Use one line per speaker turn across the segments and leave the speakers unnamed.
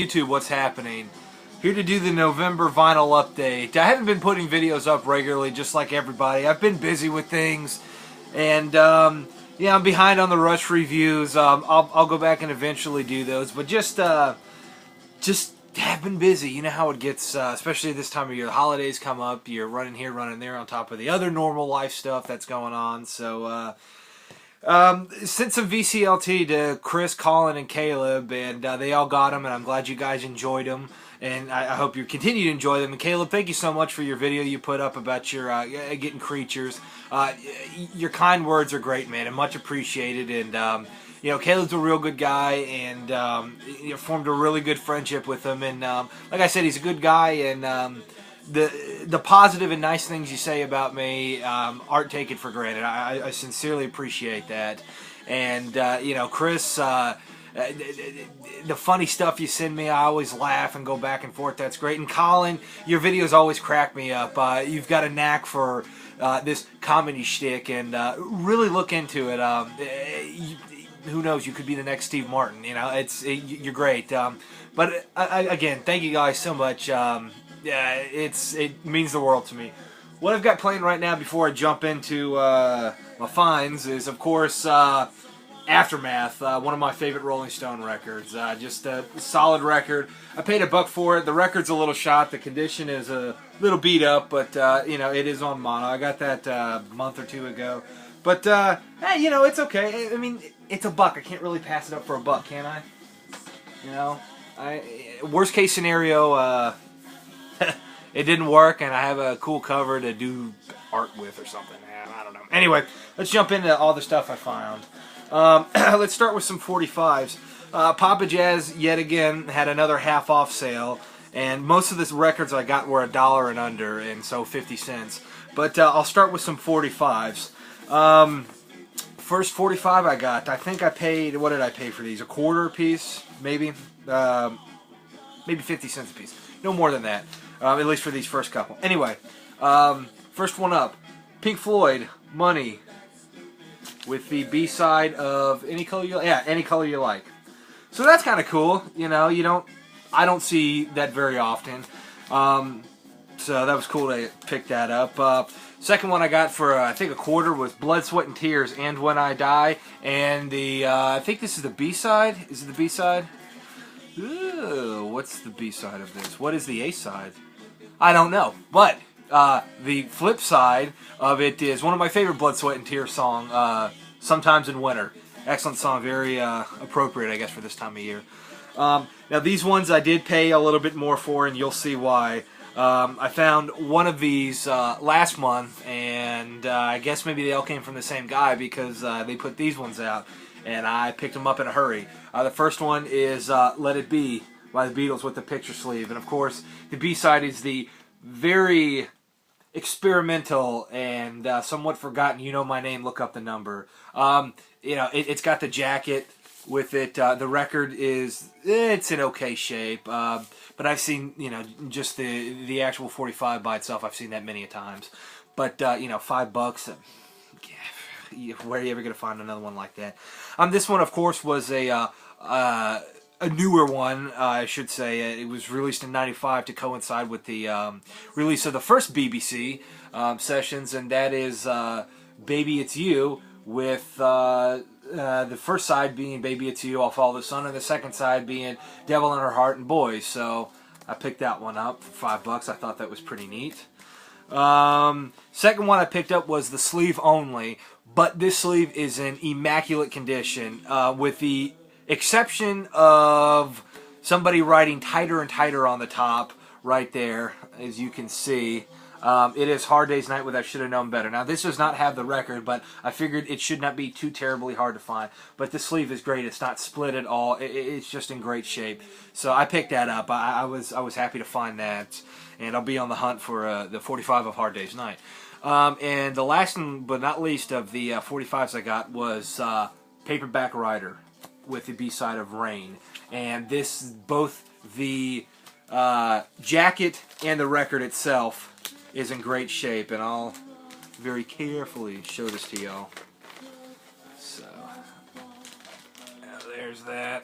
YouTube, what's happening? Here to do the November vinyl update. I haven't been putting videos up regularly, just like everybody. I've been busy with things, and yeah, I'm behind on the Rush reviews. I'll go back and eventually do those, but just have been busy. You know how it gets, especially this time of year. The holidays come up. You're running here, running there, on top of the other normal life stuff that's going on. So. Sent some VCLT to Chris, Colin, and Caleb, and they all got them, and I'm glad you guys enjoyed them, and I hope you continue to enjoy them. And Caleb, thank you so much for your video you put up about your getting creatures. Your kind words are great, man, and much appreciated. And you know, Caleb's a real good guy, and you formed a really good friendship with him. And like I said, he's a good guy, and the positive and nice things you say about me aren't taken for granted. I sincerely appreciate that. And you know, Chris, the funny stuff you send me, I always laugh and go back and forth. That's great. And Colin, your videos always crack me up. You've got a knack for this comedy shtick, and really look into it. Who knows? You could be the next Steve Martin. You know, you're great. But again, thank you guys so much. Yeah, it means the world to me. What I've got playing right now before I jump into my finds is, of course, Aftermath, one of my favorite Rolling Stone records. Just a solid record. I paid $1 for it. The record's a little shot. The condition is a little beat up, but you know, it is on mono. I got that a month or two ago. But hey, you know, it's okay. I mean, it's $1. I can't really pass it up for $1, can I? You know, worst case scenario. It didn't work, and I have a cool cover to do art with or something. I don't know. Anyway, let's jump into all the stuff I found. Let's start with some 45s. Papa Jazz, yet again, had another half-off sale, and most of the records I got were $1 and under, and so 50 cents. But I'll start with some 45s. First 45 I got, I think I paid, what did I pay for these? $0.25 a piece, maybe? Maybe 50 cents a piece. No more than that. At least for these first couple. Anyway, first one up, Pink Floyd, Money, with the B-side of Any Color You Like. Yeah, Any Color You Like. So that's kind of cool. You know, I don't see that very often. So that was cool to pick that up. Second one I got for I think $0.25 was Blood, Sweat and Tears, And When I Die, and the I think this is the B-side. Is it the B-side? Ooh, what's the B-side of this? What is the A-side? I don't know, but the flip side of it is one of my favorite Blood, Sweat, and Tears song, Sometimes in Winter. Excellent song, very appropriate, I guess, for this time of year. Now, these ones I did pay a little bit more for, and you'll see why. I found one of these last month, and I guess maybe they all came from the same guy because they put these ones out, and I picked them up in a hurry. The first one is Let It Be by the Beatles with the picture sleeve. And of course, the B-side is the very experimental and somewhat forgotten You Know My Name, Look Up the Number. You know, it's got the jacket with it. The record it's in okay shape. But I've seen, you know, just the actual 45 by itself, I've seen that many a times. But, you know, $5, where are you ever going to find another one like that? This one, of course, was a newer one, I should say. It was released in '95 to coincide with the release of the first BBC sessions, and that is Baby It's You, with the first side being Baby It's You, I'll Follow the Sun, and the second side being Devil in Her Heart and Boys. So I picked that one up for $5. I thought that was pretty neat. Second one I picked up was the sleeve only, but this sleeve is in immaculate condition, with the exception of somebody writing tighter and tighter on the top right there, as you can see. It is Hard Day's Night with I Should Have Known Better. Now, this does not have the record, but I figured it should not be too terribly hard to find. But this sleeve is great. It's not split at all. It's just in great shape. So I picked that up. I was happy to find that, and I'll be on the hunt for the 45 of Hard Day's Night. And the last but not least of the 45s I got was Paperback Writer with the B-side of Rain. And this, both the jacket and the record itself is in great shape, and I'll very carefully show this to y'all. So, there's that.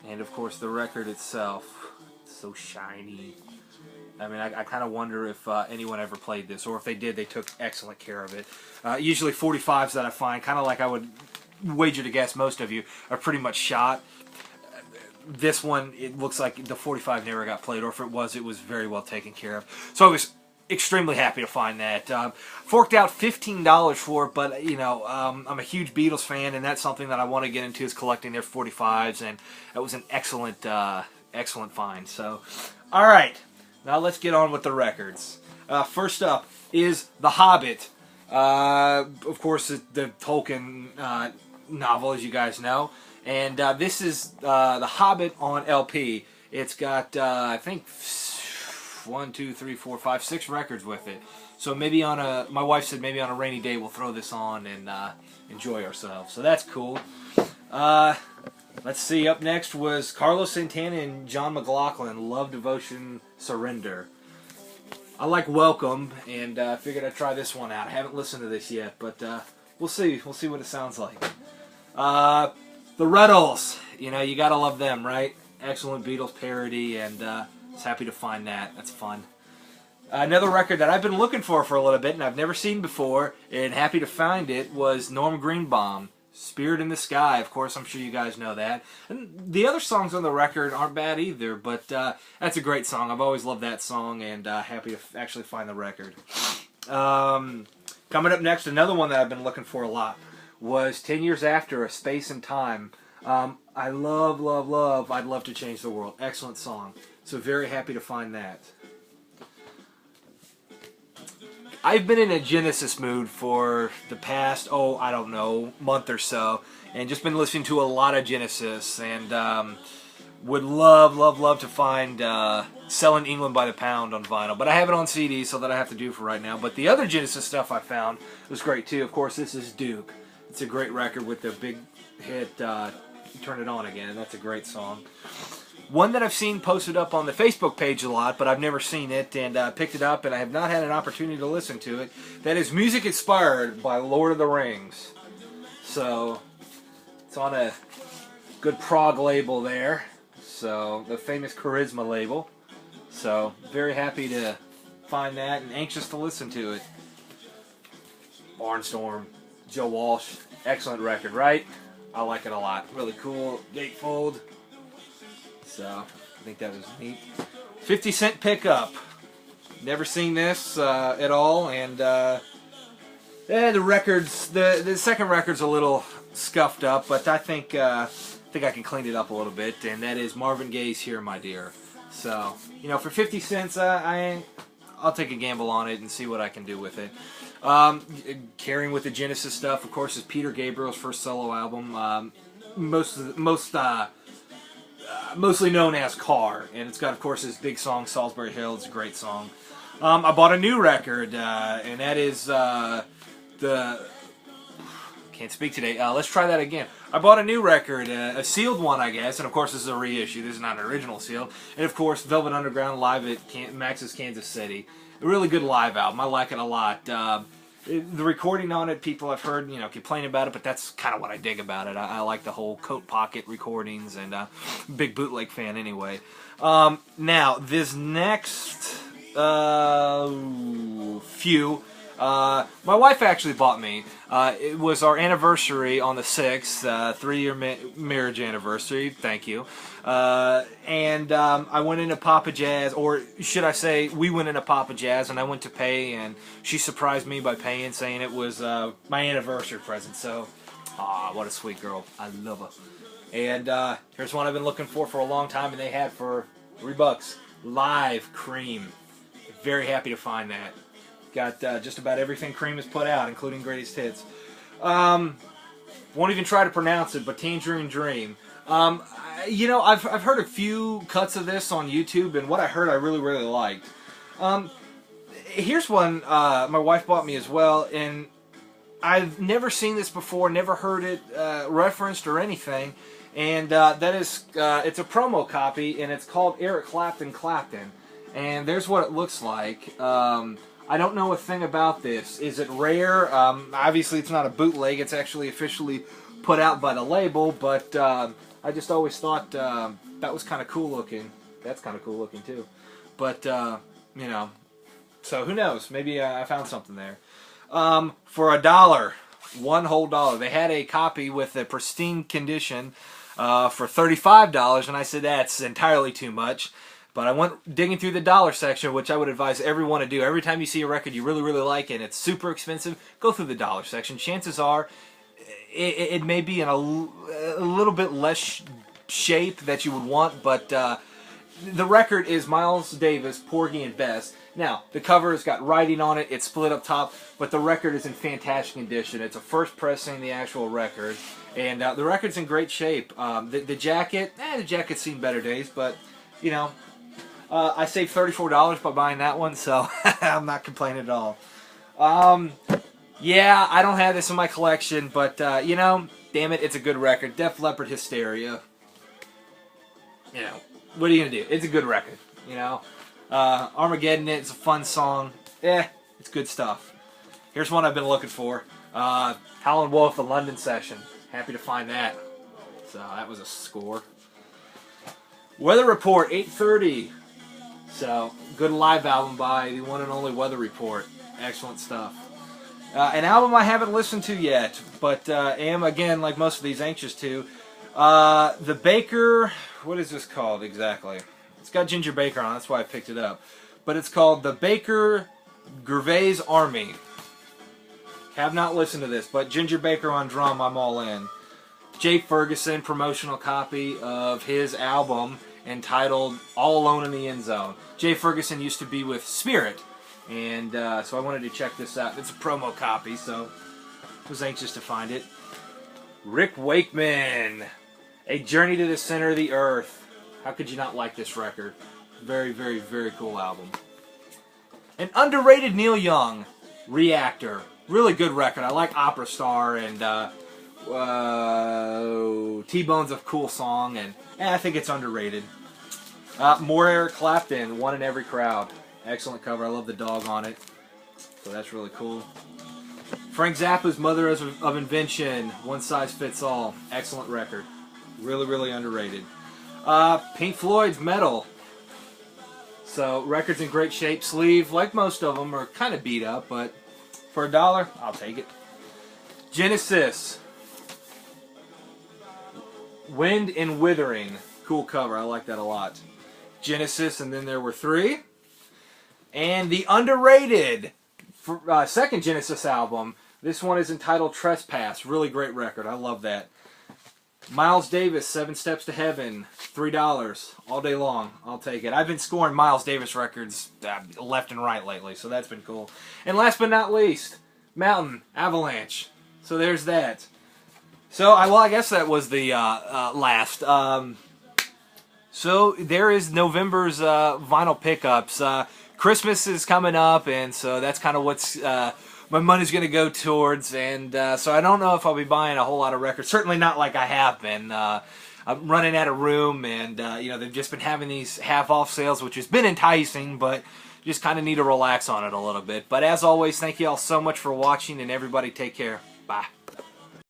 And of course the record itself, it's so shiny. I mean, I kind of wonder if anyone ever played this, or if they did, they took excellent care of it. Usually 45s that I find, kind of like I would wager to guess most of you, are pretty much shot. This one, it looks like the 45 never got played, or if it was very well taken care of. So I was extremely happy to find that. Forked out $15 for it, but you know, I'm a huge Beatles fan, and that's something that I want to get into, is collecting their 45s, and that was an excellent, excellent find. So, all right, now let's get on with the records. First up is The Hobbit. Of course, the Tolkien novel, as you guys know. And this is The Hobbit on LP. It's got, I think, 1, 2, 3, 4, 5, 6 records with it. So maybe on my wife said maybe on a rainy day we'll throw this on and enjoy ourselves. So that's cool. Let's see, up next was Carlos Santana and John McLaughlin, Love, Devotion, Surrender. I like Welcome, and I figured I'd try this one out. I haven't listened to this yet, but we'll see. We'll see what it sounds like. The Ruddles, you know, you gotta love them, right? Excellent Beatles parody, and I was happy to find that. That's fun. Another record that I've been looking for a little bit, and I've never seen before, and happy to find it, was Norm Greenbaum, Spirit in the Sky. Of course, I'm sure you guys know that. And the other songs on the record aren't bad either, but that's a great song. I've always loved that song, and happy to actually find the record. Coming up next, another one that I've been looking for a lot was 10 Years After, A Space and Time. I love, love, love I'd Love to Change the World. Excellent song. So very happy to find that. I've been in a Genesis mood for the past, I don't know, month or so, and just been listening to a lot of Genesis, and would love, love, love to find Selling England by the Pound on vinyl. But I have it on CD, so that I have to do for right now. But the other Genesis stuff I found was great too. Of course, this is Duke. It's a great record with the big hit, Turn It On Again, and that's a great song. One that I've seen posted up on the Facebook page a lot, but I've never seen it, and picked it up, and I have not had an opportunity to listen to it. That is Music Inspired by Lord of the Rings. So, it's on a good prog label there. So, the famous Charisma label. So, very happy to find that, and anxious to listen to it. Barnstorm, Joe Walsh, excellent record, right? I like it a lot. Really cool gatefold. So, I think that was neat. 50 Cent Pickup. Never seen this at all, and the records, the second record's a little scuffed up, but I think I can clean it up a little bit, and that is Marvin Gaye's Here, My Dear. So, you know, for 50 cents, I'll take a gamble on it and see what I can do with it. Carrying with the Genesis stuff, of course, is Peter Gabriel's first solo album. Mostly known as Car, and it's got, of course, his big song Salisbury Hill. It's a great song. I bought a new record, and that is can't speak today. Let's try that again. I bought a new record, a sealed one, I guess, and of course this is a reissue. This is not an original seal. And of course, Velvet Underground live at Max's Kansas City. A really good live album. I like it a lot. The recording on it, people have heard, you know, complain about it, but that's kind of what I dig about it. I like the whole coat pocket recordings, and big bootleg fan anyway. Now, this next few, my wife actually bought me. It was our anniversary on the 6th, 3-year marriage anniversary. Thank you. And I went into Papa Jazz, or should I say, we went into Papa Jazz, and I went to pay, and she surprised me by paying, saying it was my anniversary present. So, what a sweet girl. I love her. And here's one I've been looking for a long time, and they had for $3. Live Cream. Very happy to find that. Got just about everything Cream has put out, including Greatest Hits. Won't even try to pronounce it, but Tangerine Dream. You know, I've heard a few cuts of this on YouTube, and what I heard I really, really liked. Here's one my wife bought me as well, and I've never seen this before, never heard it referenced or anything, and that is, it's a promo copy, and it's called Eric Clapton Clapton, and there's what it looks like. I don't know a thing about this. Is it rare? Obviously, it's not a bootleg. It's actually officially put out by the label, but I just always thought that was kind of cool looking. That's kind of cool looking too. But, you know, so who knows? Maybe I found something there. For $1, one whole dollar, they had a copy with a pristine condition for $35, and I said that's entirely too much. But I went digging through the dollar section, which I would advise everyone to do. Every time you see a record you really, really like and it's super expensive, go through the dollar section. Chances are it may be in a little bit less shape that you would want, but the record is Miles Davis, Porgy and Bess. Now, the cover has got writing on it, it's split up top, but the record is in fantastic condition. It's a first pressing, the actual record, and the record's in great shape. The jacket, the jacket's seen better days, but, you know, I saved $34 by buying that one, so I'm not complaining at all. Yeah, I don't have this in my collection, but, you know, damn it, it's a good record. Def Leppard Hysteria. You know, what are you going to do? It's a good record, you know. Armageddon, it's a fun song. It's good stuff. Here's one I've been looking for. Howlin' Wolf, The London Session. Happy to find that. So that was a score. Weather Report, 8:30. So, good live album by the one and only Weather Report. Excellent stuff. An album I haven't listened to yet, but am, again, like most of these, anxious to. The Baker, what is this called exactly? It's got Ginger Baker on, that's why I picked it up. But it's called The Baker Gervais Army. Have not listened to this, but Ginger Baker on drum, I'm all in. Jay Ferguson, promotional copy of his album entitled All Alone in the End Zone. Jay Ferguson used to be with Spirit, and so I wanted to check this out. It's a promo copy, so I was anxious to find it. Rick Wakeman, A Journey to the Center of the Earth. How could you not like this record? Very, very, very cool album. An underrated Neil Young, Reactor. Really good record. I like Opera Star and T-Bone's a cool song, and I think it's underrated. More Eric Clapton, One in Every Crowd. Excellent cover. I love the dog on it. So that's really cool. Frank Zappa's Mother of Invention, One Size Fits All. Excellent record. Really, really underrated. Pink Floyd's Metal. So, record's in great shape. Sleeve, like most of them, are kind of beat up, but for $1, I'll take it. Genesis. Wind and Withering. Cool cover. I like that a lot. Genesis, and then there were 3. And the underrated second Genesis album. This one is entitled Trespass. Really great record. I love that. Miles Davis, 7 Steps to Heaven, $3 all day long. I'll take it. I've been scoring Miles Davis records left and right lately, so that's been cool. And last but not least, Mountain, Avalanche. So there's that. So, I guess that was the last. So there is November's vinyl pickups. Christmas is coming up, and so that's kind of what's my money's going to go towards. And so I don't know if I'll be buying a whole lot of records. Certainly not like I have been. I'm running out of room, and you know, they've just been having these half-off sales, which has been enticing, but just kind of need to relax on it a little bit. But as always, thank you all so much for watching, and everybody take care. Bye.